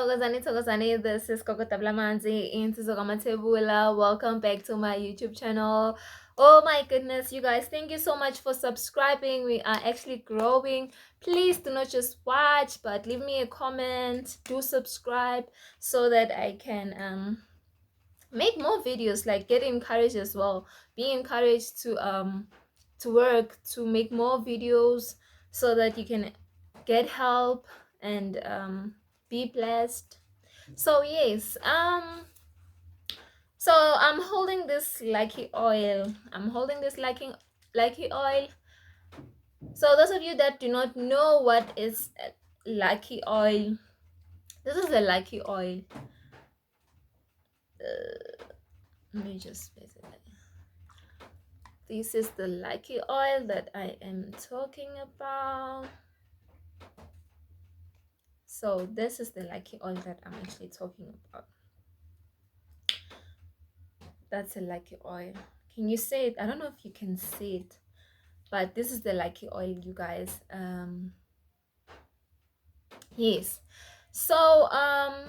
Thokozani, this is Mkhulu Dabula Manzi in Tebula. Welcome back to my YouTube channel. Oh my goodness, you guys, thank you so much for subscribing. We are actually growing. Please do not just watch, but leave me a comment. Do subscribe so that I can make more videos, like get encouraged as well. Be encouraged to work, to make more videos so that you can get help and be blessed. So yes, so I'm holding this lucky oil. Lucky oil. So those of you that do not know what is lucky oil, this is a lucky oil. Let me just visit it. This is the lucky oil that I am talking about. So this is the lucky oil that I'm actually talking about. That's a lucky oil. Can you see it? I don't know if you can see it, but this is the lucky oil, you guys. Yes. So I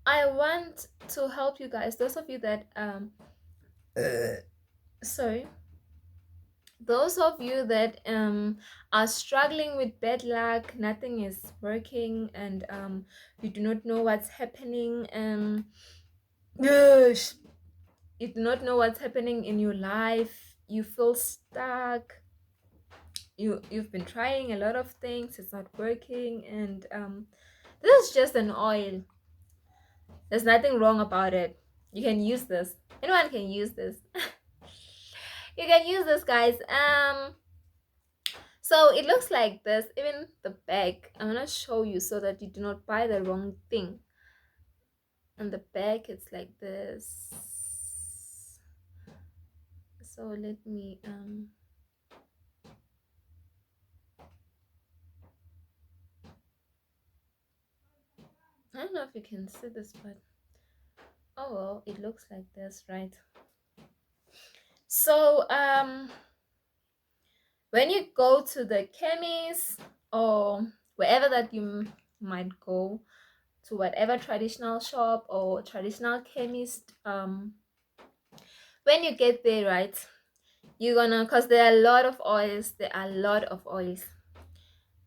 want to help you guys, those of you that sorry, those of you that are struggling with bad luck, nothing is working, and you do not know what's happening, yes, you do not know what's happening in your life, you feel stuck, you've been trying a lot of things, it's not working, and this is just an oil. There's nothing wrong about it. You can use this. Anyone can use this. You can use this, guys. So it looks like this. Even the bag, I'm gonna show you so that you do not buy the wrong thing. On the back it's like this. So let me I don't know if you can see this, but oh well, it looks like this, right? So when you go to the chemist or wherever that you might go, to whatever traditional shop or traditional chemist, when you get there, right, you're gonna, because there are a lot of oils,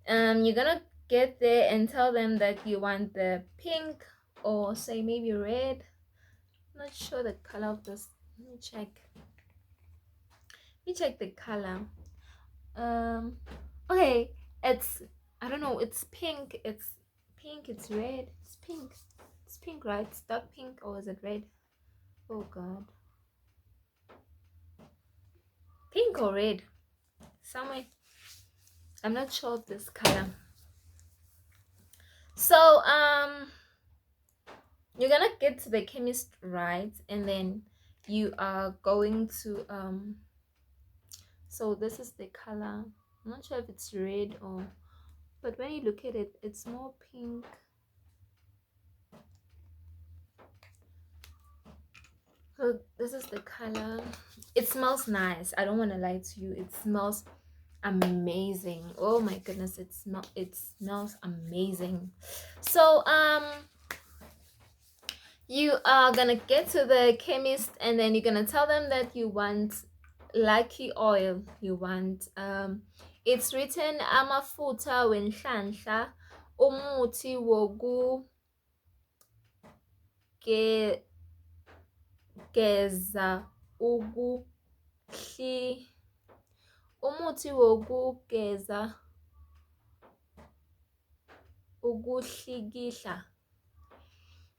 you're gonna get there and tell them that you want the pink or say maybe red. I'm not sure the color of this. Let me check the color. Okay, it's, I don't know, it's pink, it's red, it's pink, right? It's dark pink, or is it red? Oh god, pink or red somewhere, I'm not sure of this color. So you're gonna get to the chemist, right, and then you are going to so this is the color. I'm not sure if it's red or, but when you look at it, it's more pink. So this is the color. It smells nice. I don't want to lie to you. It smells amazing. Oh my goodness, it smells amazing. So you are gonna get to the chemist and then you're gonna tell them that you want lucky oil. You want it's written amafutha wenhlanhla umuthi woku geza umuthi wokugeza ukuhlikihla.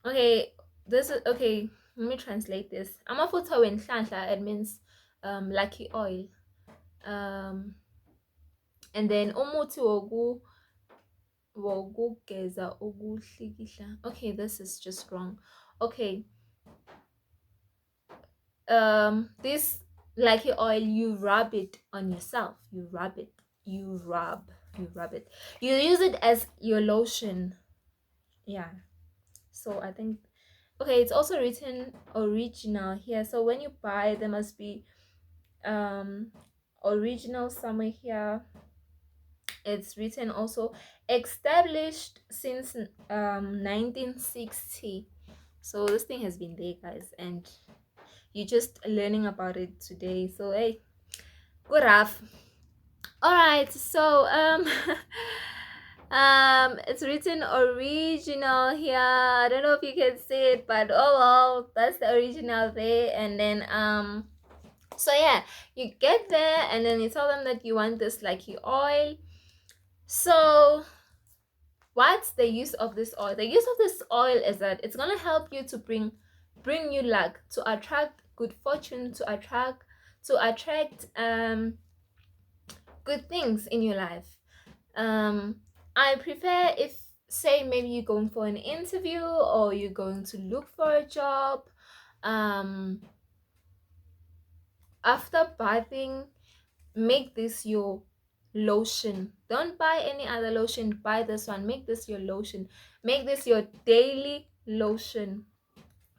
Okay, this is okay. Let me translate this. Amafutha wenhlanhla, it means lucky oil. And then umuthi wokugeza ukuhlikihla. Okay, this is just wrong. Okay. This lucky oil, you rub it on yourself. You rub it. You use it as your lotion. Yeah. So I think, okay, it's also written original here. So when you buy, there must be original somewhere here. It's written also established since 1960. So this thing has been there, guys, and you're just learning about it today. So hey, good rough. All right, so it's written original here. I don't know if you can see it, but oh well, that's the original there. And then so yeah, you get there and then you tell them that you want this lucky oil. So what's the use of this oil? The use of this oil is that it's gonna help you to bring you luck, to attract good fortune, to attract good things in your life. I prefer, if say maybe you're going for an interview or you're going to look for a job, after bathing, make this your lotion. Don't buy any other lotion, buy this one. Make this your lotion, make this your daily lotion.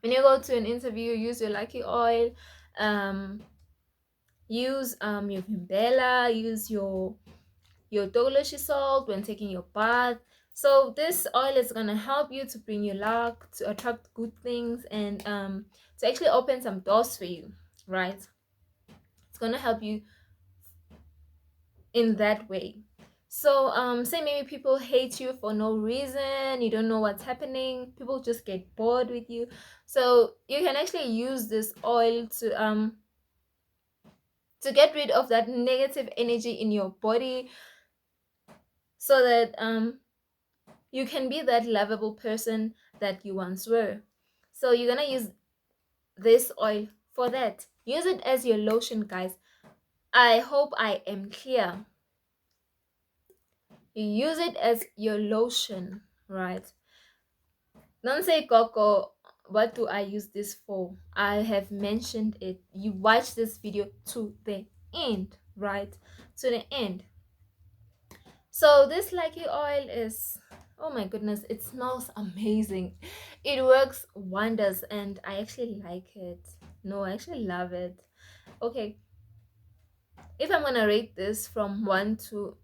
When you go to an interview, use your lucky oil, use your vimbela, use your Thokozani salt when taking your bath. So this oil is gonna help you to bring you luck, to attract good things, and to actually open some doors for you, right? It's gonna help you in that way. So say maybe people hate you for no reason, you don't know what's happening, people just get bored with you. So you can actually use this oil to get rid of that negative energy in your body, so that you can be that lovable person that you once were. So you're gonna use this oil for that. Use it as your lotion, guys. I hope I am clear. You use it as your lotion, right? Don't say, Coco, what do I use this for? I have mentioned it. You watch this video to the end, right? To the end. So this lucky oil is, oh my goodness, it smells amazing. It works wonders and I actually like it. No, I actually love it. Okay, if I'm gonna rate this from 1 to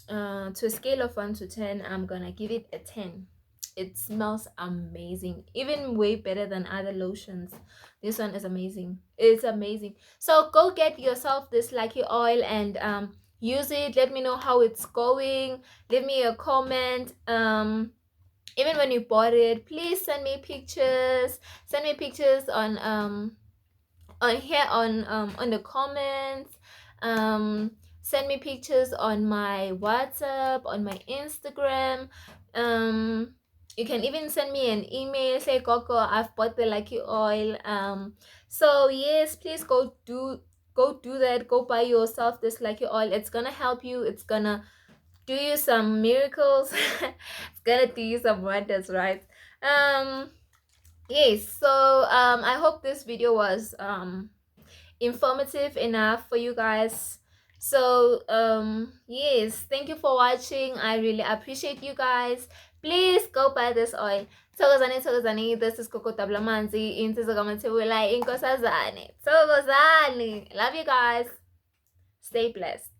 a scale of 1 to 10, I'm gonna give it a 10. It smells amazing, even way better than other lotions. This one is amazing. It's amazing. So go get yourself this lucky oil and use it. Let me know how it's going. Leave me a comment. Even when you bought it, please send me pictures. Send me pictures on here on the comments. Send me pictures on my WhatsApp, on my Instagram. You can even send me an email, say, Coco, I've bought the lucky oil. So yes, please go do that. Go buy yourself this lucky oil. It's gonna help you. It's gonna do you some miracles. It's gonna do you some wonders, right? Yes, so I hope this video was informative enough for you guys. So yes, thank you for watching. I really appreciate you guys. Please go buy this oil. Thokozani, this is Mkhulu Dabula Manzi. Thokozani. Love you guys. Stay blessed.